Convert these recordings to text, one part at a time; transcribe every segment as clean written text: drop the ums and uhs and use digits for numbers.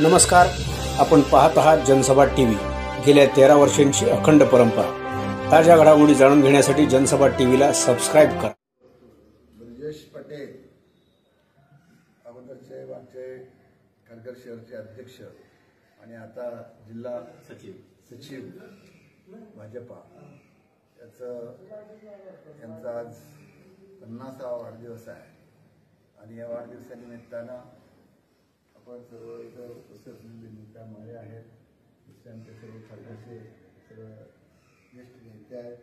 नमस्कार, आपण पाहत आहात जनसभा टीव्ही। गेल्या 13 वर्षांची अखंड परंपरा। ताज्या घडामोडी जाणून घेण्यासाठी जनसभा टीव्हीला सबस्क्राइब करा। ब्रिजेश पटेल अगोदरचे मागचे खारघर शहरचे अध्यक्ष आणि आता जिल्हा सचिव भाजपा यांचा आज 50वा वाढदिवस आहे आणि या वाढदिवसानिमित्तानं आपण सर्व इथं उपस्थित त्यामुळे आहेत त्यांचे सर्व खारघरचे सर्व ज्येष्ठ नेते आहेत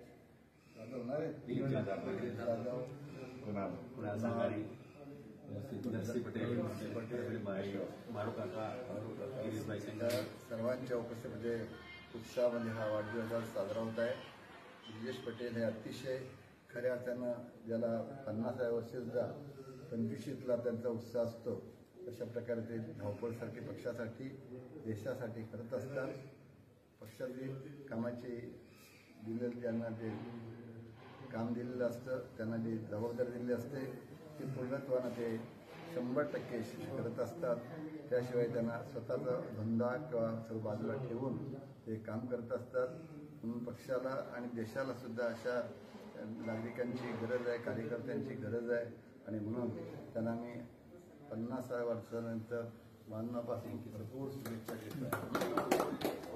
होणार सर्वांच्या उपस्थितीमध्ये उत्साहामध्ये हा वाढदिवस आज साजरा होत आहे। ब्रिजेश पटेल हे अतिशय खऱ्या अर्थानं ज्याला 50व्या वर्षीचा 25ला त्यांचा उत्साह असतो अशा प्रकारे ते धावपळसारखी पक्षासाठी देशासाठी करत असतात। पक्षाची कामाची दिलेली त्यांना जे काम दिलेलं असतं त्यांना जी जबाबदारी दिलेली असते ती पूर्णत्वानं ते 100% करत असतात। त्याशिवाय त्यांना स्वतःचा धंदा किंवा सर्व बाजूला ठेवून ते काम करत असतात। म्हणून पक्षाला आणि देशाला सुद्धा अशा नागरिकांची गरज आहे, कार्यकर्त्यांची गरज आहे आणि म्हणून त्यांना मी 50व्या वर्षानंतर माननापासून भरपूर शुभेच्छा देतो।